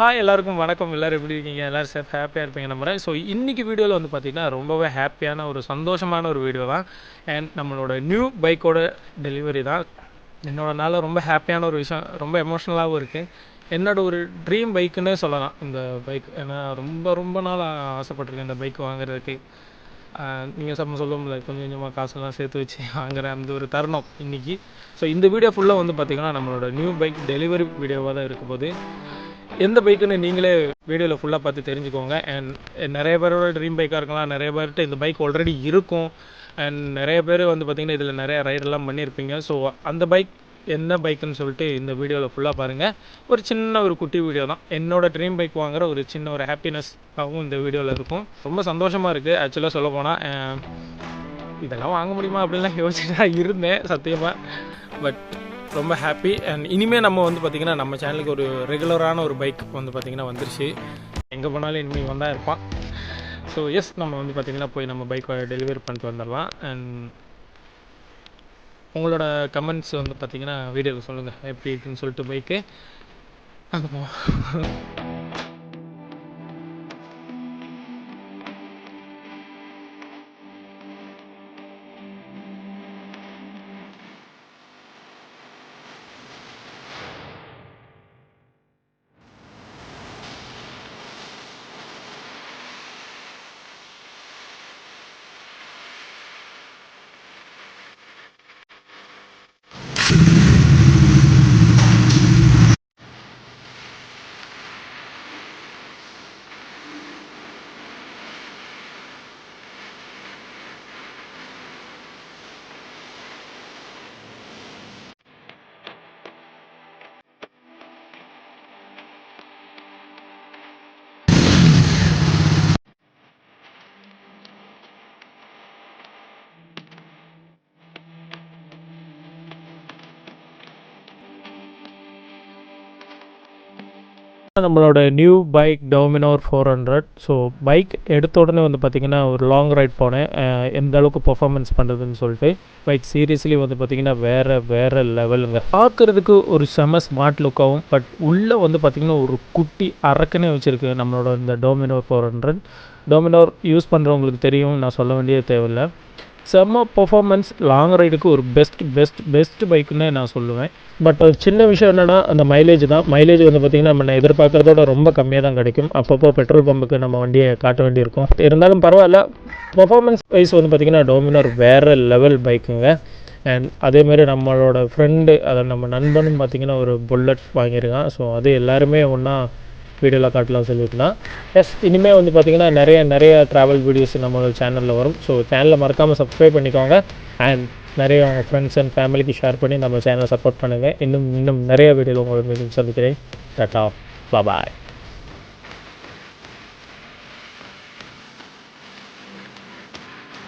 Hi எல்லாருக்கும் வணக்கம். எல்லோரும் எப்படி இருக்கீங்க? எல்லோரும் சேஃப் ஹாப்பியாக இருப்பீங்க நம்புறேன். ஸோ இன்றைக்கி வீடியோவில் வந்து பார்த்திங்கன்னா ரொம்பவே ஹாப்பியான ஒரு சந்தோஷமான ஒரு வீடியோ தான். அண்ட் நம்மளோட நியூ பைக்கோட டெலிவரி தான். என்னோட நாளில் ரொம்ப ஹாப்பியான ஒரு விஷயம், ரொம்ப எமோஷ்னலாகவும் இருக்குது. என்னோடய ஒரு ட்ரீம் பைக்குன்னே சொல்லலாம் இந்த பைக். ஏன்னா ரொம்ப நாள் ஆசைப்பட்டிருக்கேன் இந்த பைக் வாங்குறதுக்கு. நீங்கள் சொல்ல முடியல, கொஞ்சம் கொஞ்சமாக காசெல்லாம் சேர்த்து வச்சு வாங்குற அந்த ஒரு தருணம் இன்றைக்கி. ஸோ இந்த வீடியோ ஃபுல்லாக வந்து பார்த்திங்கன்னா நம்மளோட நியூ பைக் டெலிவரி வீடியோவாக தான் இருக்கும் போது எந்த பைக்குன்னு நீங்களே வீடியோவில் ஃபுல்லாக பார்த்து தெரிஞ்சுக்கோங்க. அண்ட் நிறைய பேரோட ட்ரீம் பைக்காக இருக்கலாம், நிறைய பேர்கிட்ட இந்த பைக் ஆல்ரெடி இருக்கும். அண்ட் நிறைய பேர் வந்து பார்த்திங்கன்னா இதில் நிறைய ரைடெல்லாம் பண்ணியிருப்பீங்க. ஸோ அந்த பைக் என்ன பைக்குன்னு சொல்லிட்டு இந்த வீடியோவில் ஃபுல்லாக பாருங்கள். ஒரு சின்ன ஒரு குட்டி வீடியோ தான். என்னோடய ட்ரீம் பைக் வாங்குகிற ஒரு சின்ன ஒரு ஹாப்பினஸ்ஸாகவும் இந்த வீடியோவில் இருக்கும். ரொம்ப சந்தோஷமாக இருக்குது. ஆக்சுவலாக சொல்ல போனால் இதெல்லாம் வாங்க முடியுமா அப்படின்லாம் யோசிச்சுட்டு தான் இருந்தேன் சத்தியமாக. பட் ரொம்ப ஹாப்பி. அண்ட் இனிமேல் நம்ம வந்து பார்த்திங்கன்னா நம்ம சேனலுக்கு ஒரு ரெகுலரான ஒரு பைக் வந்து பார்த்திங்கன்னா வந்துருச்சு. எங்கே போனாலும் இனிமேல் வந்தால் இருப்பான். ஸோ எஸ், நம்ம வந்து பார்த்திங்கன்னா போய் நம்ம பைக்கை டெலிவரி பண்ணிட்டு வந்துடலாம். அண்ட் உங்களோட கமெண்ட்ஸ் வந்து பார்த்திங்கன்னா வீடியோவில் சொல்லுங்கள் எப்படி இருக்குன்னு சொல்லிட்டு பைக்கு. அந்த நம்மளோட new bike Dominar 400. So bike எடுத்த உடனே வந்து பார்த்திங்கன்னா ஒரு லாங் ரைட் போனேன், எந்த அளவுக்கு பர்ஃபார்மன்ஸ் பண்ணுறதுன்னு சொல்லிட்டு. பைக் சீரியஸ்லி வந்து பார்த்திங்கன்னா வேறு லெவலுங்க. பார்க்குறதுக்கு ஒரு செம ஸ்மார்ட் லுக்காகவும், பட் உள்ளே வந்து பார்த்திங்கன்னா ஒரு குட்டி அரக்கனே வச்சுருக்கு நம்மளோட இந்த Dominar 400. Dominar யூஸ் பண்ணுறவங்களுக்கு தெரியும், நான் சொல்ல வேண்டியது தேவையில்லை. செம்ம பர்ஃபார்மன்ஸ், லாங் ரைடுக்கு ஒரு பெஸ்ட் பைக்குன்னு நான் சொல்லுவேன். பட் ஒரு சின்ன விஷயம் என்னென்னா அந்த மைலேஜ் தான். மைலேஜ் வந்து பார்த்திங்கன்னா நம்ம எதிர்பார்க்குறதோட ரொம்ப கம்மியாக தான் கிடைக்கும். அப்பப்போ பெட்ரோல் பம்புக்கு நம்ம வண்டியை காட்ட வேண்டியிருக்கும். இருந்தாலும் பரவாயில்ல, பர்ஃபார்மன்ஸ் வைஸ் வந்து பார்த்திங்கன்னா Dominar வேறு லெவல் பைக்குங்க. அண்ட் அதேமாதிரி நம்மளோட ஃப்ரெண்டு, அதை நம்ம நண்பனும் பார்த்திங்கன்னா ஒரு புல்லட் வாங்கியிருக்கான். ஸோ அது எல்லாருமே ஒன்றா வீடியோவில் காட்டலாம் சொல்லியிருக்கலாம். எஸ், இனிமேல் வந்து பார்த்திங்கன்னா நிறைய ட்ராவல் வீடியோஸ் நம்மளோட சேனலில் வரும். ஸோ சேனலை மறக்காமல் சப்ஸ்கிரைப் பண்ணிக்கோங்க. அண்ட் நிறைய உங்கள் ஃப்ரெண்ட்ஸ் அண்ட் ஃபேமிலிக்கு ஷேர் பண்ணி நம்ம சேனலை சப்போர்ட் பண்ணுங்கள். இன்னும் நிறைய வீடியோவில் உங்களை மீண்டும் சந்திக்கிறேன். டாடா, பாய்.